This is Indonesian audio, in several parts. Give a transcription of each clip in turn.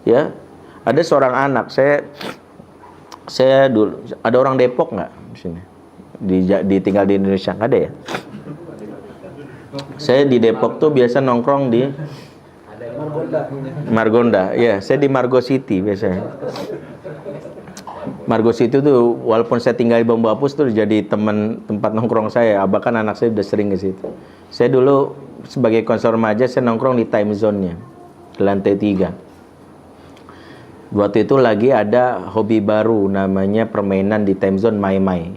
Ya, ada seorang anak saya dulu, ada orang Depok nggak di sini? Tinggal di Indonesia nggak ada ya? Saya di Depok tuh biasa nongkrong di Margonda. Ya, saya di Margo City biasanya. Margo City tuh walaupun saya tinggal di Bambu Apus tuh jadi tempat nongkrong saya. Bahkan anak saya udah sering ke situ. Saya dulu sebagai konselor remaja saya nongkrong di time zone-nya, di lantai 3. Waktu itu lagi ada hobi baru namanya permainan di time zone Mai-Mai.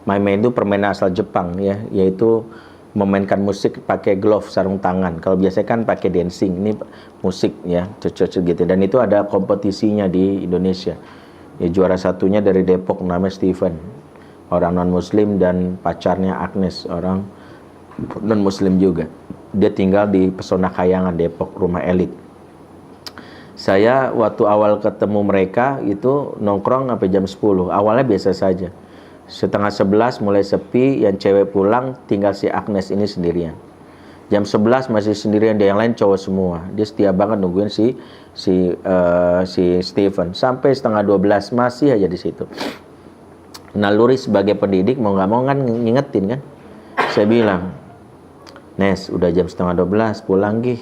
Mai-Mai itu permainan asal Jepang ya, yaitu memainkan musik pakai glove sarung tangan. Kalau biasanya kan pakai dancing, ini musik ya, cocok gitu. Dan itu ada kompetisinya di Indonesia. Ya, juara satunya dari Depok namanya Steven, orang non muslim, dan pacarnya Agnes, orang non muslim juga. Dia tinggal di Pesona Kayangan Depok, rumah elit. Saya waktu awal ketemu mereka itu nongkrong sampai jam 10. Awalnya biasa saja. Setengah 11 mulai sepi, yang cewek pulang, tinggal si Agnes ini sendirian. Jam 11 masih sendirian, dia yang lain cowok semua. Dia setia banget nungguin si Steven. Sampai setengah 12 masih aja di situ. Naluri sebagai pendidik mau nggak mau kan ngingetin kan. Saya bilang, Nes, udah jam setengah 12 pulang gih.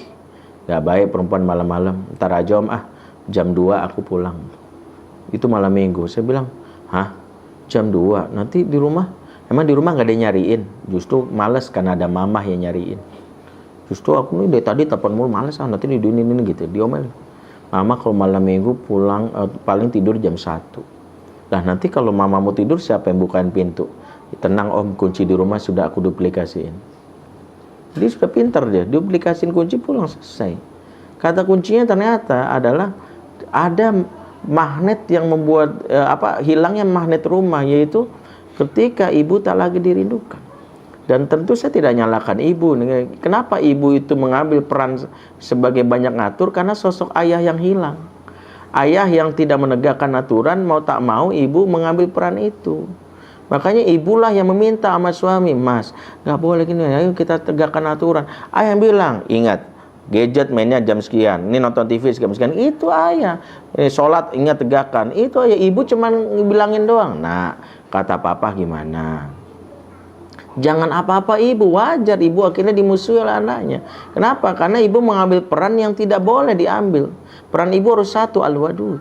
Gak baik perempuan malam-malam. Ntar aja om, jam 2 aku pulang. Itu malam minggu. Saya bilang, hah? Jam 2? Nanti di rumah? Emang di rumah gak ada yang nyariin? Justru males karena ada mamah yang nyariin. Justru aku nih dari tadi telepon mulu, males nanti ini gitu. Diomelin. Mama kalau malam minggu pulang paling tidur jam 1. Nah nanti kalau mama mau tidur siapa yang bukain pintu? Tenang om, kunci di rumah sudah aku duplikasiin. Dia sudah pintar, dia duplikasiin kunci, pulang selesai. Kata kuncinya ternyata adalah ada magnet yang membuat hilangnya magnet rumah, yaitu ketika ibu tak lagi dirindukan. Dan tentu saya tidak nyalakan ibu. Kenapa ibu itu mengambil peran sebagai banyak ngatur? Karena sosok ayah yang hilang. Ayah yang tidak menegakkan aturan, mau tak mau ibu mengambil peran itu. Makanya ibulah yang meminta sama suami, Mas, nggak boleh gini, ayo kita tegakkan aturan. Ayah yang bilang, ingat, gadget mainnya jam sekian, ini nonton TV jam sekian, itu ayah. Sholat ingat tegakkan, itu ayah. Ibu cuman bilangin doang. Nah, kata papa gimana? Jangan apa-apa ibu, wajar ibu akhirnya dimusuhi oleh anaknya. Kenapa? Karena ibu mengambil peran yang tidak boleh diambil. Peran ibu harus satu, al-wadud.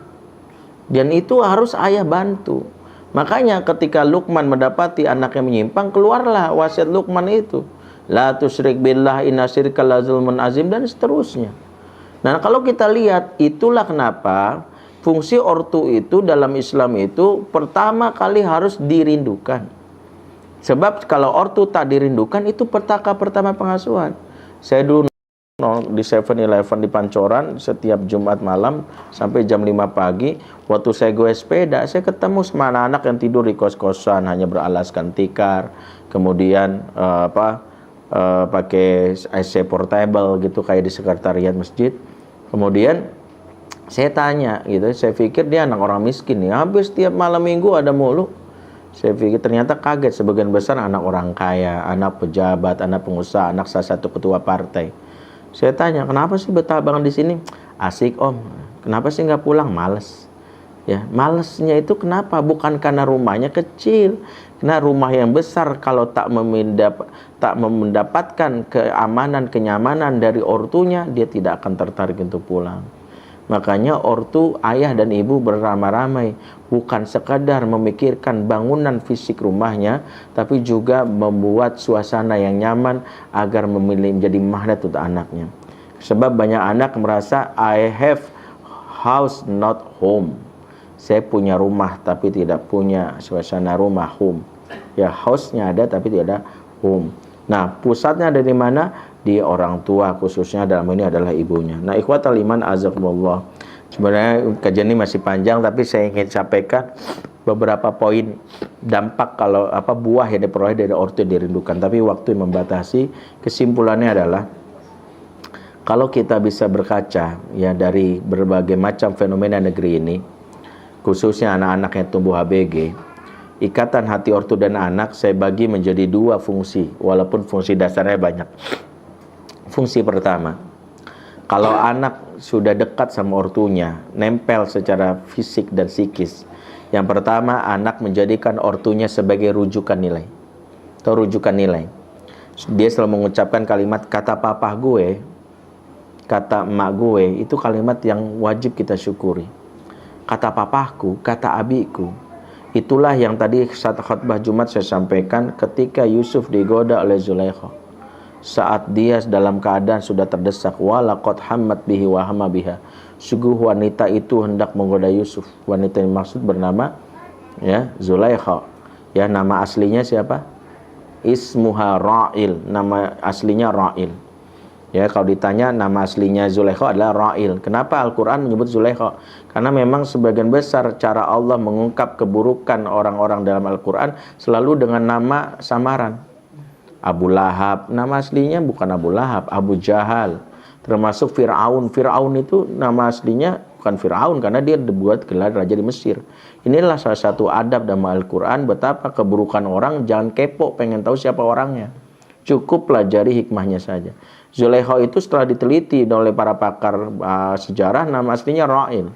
Dan itu harus ayah bantu. Makanya ketika Luqman mendapati anaknya menyimpang, keluarlah wasiat Luqman itu. La tusyrik billah inna syirka la zulmun azim, dan seterusnya. Nah kalau kita lihat, itulah kenapa fungsi ortu itu dalam Islam itu pertama kali harus dirindukan. Sebab kalau ortu tak dirindukan, itu petaka pertama pengasuhan. Saya dulu di 7-Eleven di Pancoran setiap Jumat malam sampai jam 5 pagi. Waktu saya gue sepeda, saya ketemu sama anak-anak yang tidur di kos-kosan hanya beralaskan tikar, kemudian pakai AC portable gitu kayak di sekretariat masjid. Kemudian saya tanya gitu, saya pikir dia anak orang miskin nih, hampir setiap malam minggu ada mulu. Saya pikir, ternyata kaget, sebagian besar anak orang kaya, anak pejabat, anak pengusaha, anak salah satu ketua partai. Saya tanya, kenapa sih betah banget di sini? Asik om. Kenapa sih nggak pulang? Males. Ya, malesnya itu kenapa? Bukan karena rumahnya kecil. Karena rumah yang besar kalau tak mendapatkan keamanan, kenyamanan dari ortunya, dia tidak akan tertarik untuk pulang. Makanya ortu, ayah dan ibu beramai-ramai, bukan sekadar memikirkan bangunan fisik rumahnya, tapi juga membuat suasana yang nyaman agar menjadi magnet untuk anaknya. Sebab banyak anak merasa I have house not home. Saya punya rumah tapi tidak punya suasana rumah, home. Ya, house-nya ada tapi tidak ada home. Nah, pusatnya ada di mana? Di orang tua, khususnya dalam ini adalah ibunya. Nah, ikhwatal iman azakumullah. Sebenarnya kajian ini masih panjang, tapi saya ingin sampaikan beberapa poin dampak kalau buah yang diperoleh dari ortu yang dirindukan. Tapi waktu yang membatasi. Kesimpulannya adalah kalau kita bisa berkaca ya dari berbagai macam fenomena negeri ini, khususnya anak-anak yang tumbuh ABG, ikatan hati ortu dan anak saya bagi menjadi 2 fungsi, walaupun fungsi dasarnya banyak. Fungsi pertama, Kalau anak sudah dekat sama ortunya, nempel secara fisik dan psikis, yang pertama anak menjadikan ortunya sebagai rujukan nilai atau rujukan nilai. Dia selalu mengucapkan kalimat kata papa gue, kata emak gue, itu kalimat yang wajib kita syukuri. Kata papaku, kata abiku, itulah yang tadi saat khutbah Jumat saya sampaikan ketika Yusuf digoda oleh Zulaikha. Saat dia dalam keadaan sudah terdesak, walaqad hammat bihi wa hamma biha. Sungguh wanita itu hendak menggoda Yusuf. Wanita yang maksud bernama ya Zulaikha. Ya, nama aslinya siapa? Ismuha Ra'il. Nama aslinya Ra'il. Ya, kalau ditanya nama aslinya Zulaikha adalah Ra'il. Kenapa Al-Qur'an menyebut Zulaikha? Karena memang sebagian besar cara Allah mengungkap keburukan orang-orang dalam Al-Qur'an selalu dengan nama samaran. Abu Lahab, nama aslinya bukan Abu Lahab, Abu Jahal. Termasuk Fir'aun. Fir'aun itu nama aslinya bukan Fir'aun karena dia dibuat gelar raja di Mesir. Inilah salah satu adab dalam Al-Quran, betapa keburukan orang jangan kepo pengen tahu siapa orangnya. Cukup pelajari hikmahnya saja. Zulaikha itu setelah diteliti oleh para pakar sejarah, nama aslinya Ra'il.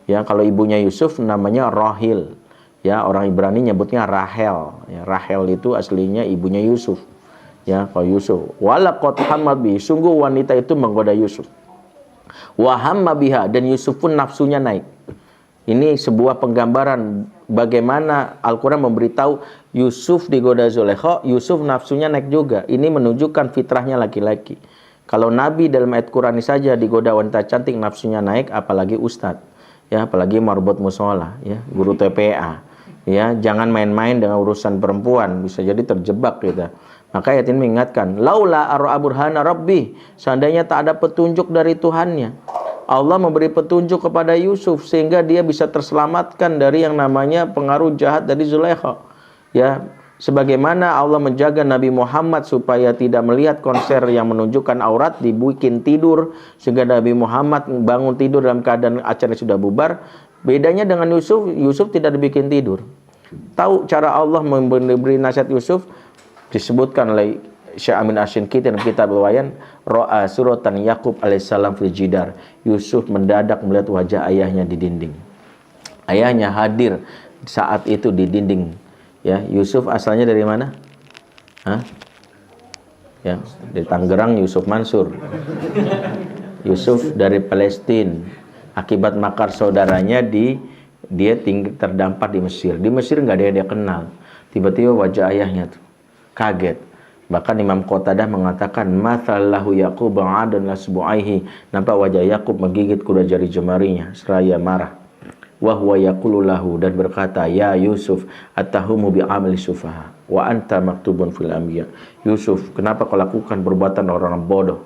Ya, kalau ibunya Yusuf namanya Rahil. Ya, orang Ibrani nyebutnya Rahel. Ya, Rahel itu aslinya ibunya Yusuf. Ya, kalau Yusuf, walaqad hamma bi, sungguh wanita itu menggoda Yusuf. Wa hamma biha, dan Yusuf pun nafsunya naik. Ini sebuah penggambaran bagaimana Al-Qur'an memberitahu Yusuf digoda Zulaikha, Yusuf nafsunya naik juga. Ini menunjukkan fitrahnya laki-laki. Kalau Nabi dalam ayat Qur'ani saja digoda wanita cantik nafsunya naik, apalagi ustadz. Ya, apalagi marbot musola, ya, guru TPA. Ya, jangan main-main dengan urusan perempuan, bisa jadi terjebak kita. Maka ayat ini mengingatkan, laula ara burhana rabbi, seandainya tak ada petunjuk dari Tuhannya. Allah memberi petunjuk kepada Yusuf sehingga dia bisa terselamatkan dari yang namanya pengaruh jahat dari Zulaikha. Ya, sebagaimana Allah menjaga Nabi Muhammad supaya tidak melihat konser yang menunjukkan aurat, dibikin tidur sehingga Nabi Muhammad bangun tidur dalam keadaan acara sudah bubar. Bedanya dengan Yusuf, Yusuf tidak dibikin tidur. Tahu cara Allah memberi nasihat Yusuf? Disebutkan oleh Syekh Amin Asy-Syinkiti dalam kitab Al-Wayan, ra'a suratan Yaqub alaihissalam fil jidar. Yusuf mendadak melihat wajah ayahnya di dinding. Ayahnya hadir saat itu di dinding. Ya, Yusuf asalnya dari mana? Hah? Ya, dari Tangerang Yusuf Mansur. Yusuf dari Palestina. Akibat makar saudaranya dia terdampar di Mesir. Di Mesir nggak ada yang dia kenal. Tiba-tiba wajah ayahnya tuh kaget. Bahkan Imam Qatadah mengatakan mathalahu Yaqub ba'adan lasbu'aihi, nampak wajah Yakub menggigit kuda jari jemarinya seraya marah. Wa huwa yaqulu lahu, dan berkata, ya Yusuf atahumu bi'amali sufaha wa anta maktubun fil anbiya. Yusuf, kenapa kau lakukan perbuatan orang bodoh?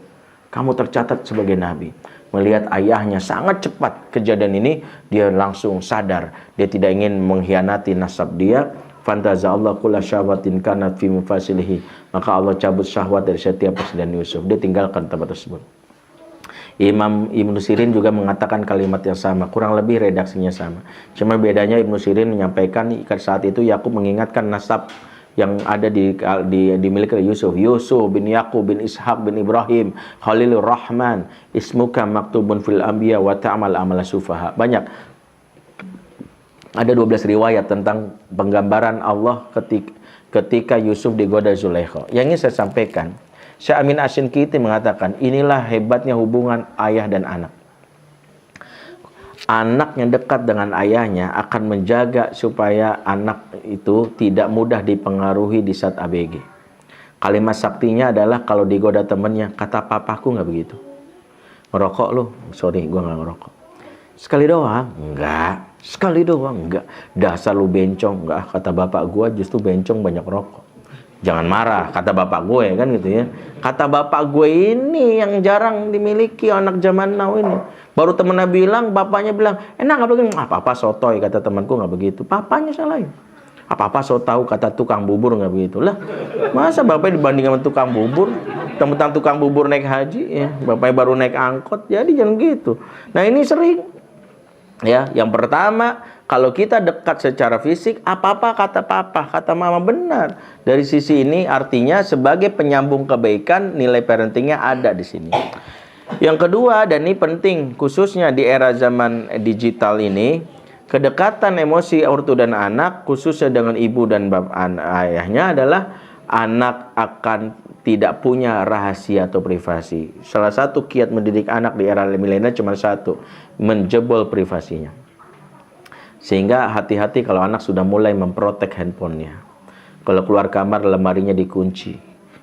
Kamu tercatat sebagai nabi. Melihat ayahnya sangat cepat kejadian ini, dia langsung sadar dia tidak ingin mengkhianati nasab dia. Fantaza Allah kulla syahwatin kanat fi mufasilihi, maka Allah cabut syahwat dari setiap persediaan Yusuf. Dia tinggalkan tempat tersebut. Imam Ibnu Sirin juga mengatakan kalimat yang sama, kurang lebih redaksinya sama. Cuma bedanya Ibnu Sirin menyampaikan saat itu Yakub mengingatkan nasab yang ada dimiliki oleh Yusuf. Yusuf bin Yakub bin Ishaq bin Ibrahim Khalilur Rahman ismuka maktubun fil anbiya wa ta'mal amala sufaha. Banyak. Ada 12 riwayat tentang penggambaran Allah ketika Yusuf digoda Zulaikha. Yang ini saya sampaikan. Syekh Amin Asy-Syinkiti mengatakan, inilah hebatnya hubungan ayah dan anak. Anak yang dekat dengan ayahnya akan menjaga supaya anak itu tidak mudah dipengaruhi di saat ABG. Kalimat saktinya adalah kalau digoda temannya, kata papaku nggak begitu. Ngerokok lu? Sorry, gue nggak ngerokok. Sekali doang? Enggak. Sekali doang? Enggak. Dasar lu bencong? Enggak. Kata bapak gue justru bencong banyak rokok. Jangan marah, kata bapak gue kan gitu ya. Kata bapak gue ini yang jarang dimiliki anak zaman now ini. Baru temennya bilang, bapaknya bilang, enak nggak begini? Apa-apa sotoy, kata temanku nggak begitu. Papanya salahin. Apa-apa so tahu, kata tukang bubur nggak begitu. Lah, masa bapaknya dibanding sama tukang bubur? Tentang tukang bubur naik haji, ya. Bapaknya baru naik angkot, jadi jangan gitu. Nah ini sering. Ya, yang pertama, kalau kita dekat secara fisik, apa-apa kata papa, kata mama, benar. Dari sisi ini artinya sebagai penyambung kebaikan, nilai parentingnya ada di sini. Yang kedua, dan ini penting khususnya di era zaman digital ini, kedekatan emosi ortu dan anak khususnya dengan ibu dan ayahnya adalah anak akan tidak punya rahasia atau privasi. Salah satu kiat mendidik anak di era milenial cuma satu, menjebol privasinya. Sehingga hati-hati kalau anak sudah mulai memprotek handphonenya. Kalau keluar kamar, lemarinya dikunci.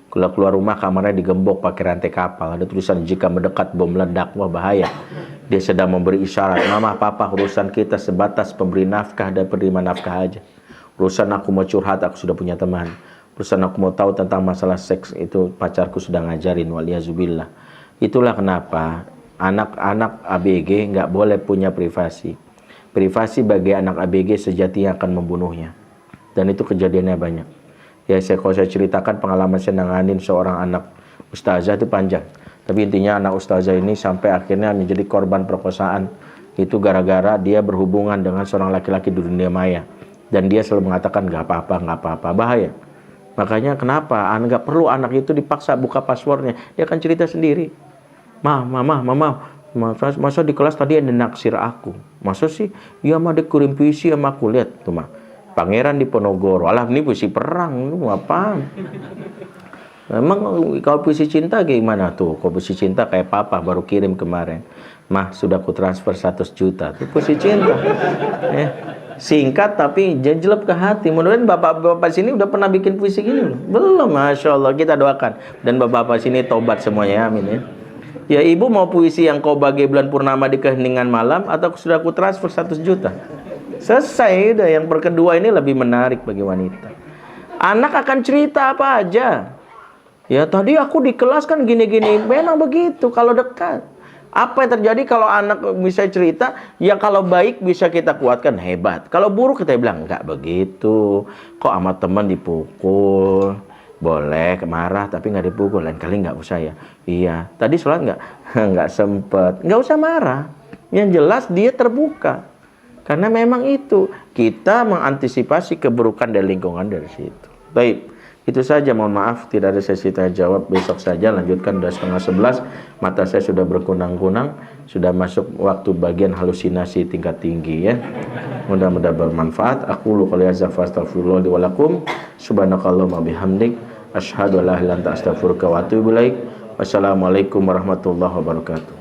Kalau keluar rumah, kamarnya digembok pakai rantai kapal. Ada tulisan, jika mendekat bom meledak. Wah, bahaya. Dia sedang memberi isyarat, mama, papa, urusan kita sebatas pemberi nafkah dan penerima nafkah aja. Urusan aku mau curhat, aku sudah punya teman. Urusan aku mau tahu tentang masalah seks, itu pacarku sudah ngajarin, waliyazubillah. Itulah kenapa anak-anak ABG nggak boleh punya privasi. Privasi bagi anak ABG sejatinya akan membunuhnya. Dan itu kejadiannya banyak. Ya, kalau saya ceritakan pengalaman saya nanganin seorang anak ustazah itu panjang. Tapi intinya anak ustazah ini sampai akhirnya menjadi korban perkosaan. Itu gara-gara dia berhubungan dengan seorang laki-laki di dunia maya. Dan dia selalu mengatakan nggak apa-apa, nggak apa-apa. Bahaya. Makanya kenapa? Nggak perlu anak itu dipaksa buka passwordnya. Dia akan cerita sendiri. Mama, masa di kelas tadi ada naksir aku. Masa sih? Iya mah, dia kirim puisi sama aku. Lihat tuh mah. Pangeran di Ponorogo. Alah, ini puisi perang. Itu apa? Emang kalau puisi cinta gimana tuh? Kalau puisi cinta kayak papa baru kirim kemarin. Mah, sudah ku transfer 100 juta. Itu puisi cinta. Singkat tapi jelek ke hati. Mudah-mudahan bapak-bapak sini udah pernah bikin puisi gini loh. Belum, Masya Allah. Kita doakan. Dan bapak-bapak sini tobat semuanya. Amin ya. Ya, ibu mau puisi yang kau bagi bulan purnama di keheningan malam, atau sudah ku transfer 100 juta? Selesai udah. Yang kedua ini lebih menarik bagi wanita. Anak akan cerita apa aja. Ya tadi aku di kelas kan gini-gini. Memang begitu kalau dekat. Apa yang terjadi kalau anak bisa cerita? Ya kalau baik bisa kita kuatkan, hebat. Kalau buruk kita bilang enggak begitu. Kok sama teman dipukul? Boleh marah tapi nggak dipukul. Lain kali nggak usah ya. Iya. Tadi sholat nggak? Nggak sempet. Nggak usah marah. Yang jelas dia terbuka. Karena memang itu, kita mengantisipasi keburukan dari lingkungan dari situ. Baik, itu saja, mohon maaf tidak ada sesi tanya jawab, besok saja lanjutkan. Udah 10:30, mata saya sudah berkunang-kunang, sudah masuk waktu bagian halusinasi tingkat tinggi ya. Mudah-mudahan bermanfaat. Aku qouli hadza fa astaghfirullah li wa lakum. Subhanakallahumma bihamdik asyhadu an la ilaha illa anta astaghfiruka wa atubu ilaik. Wassalamualaikum warahmatullahi wabarakatuh.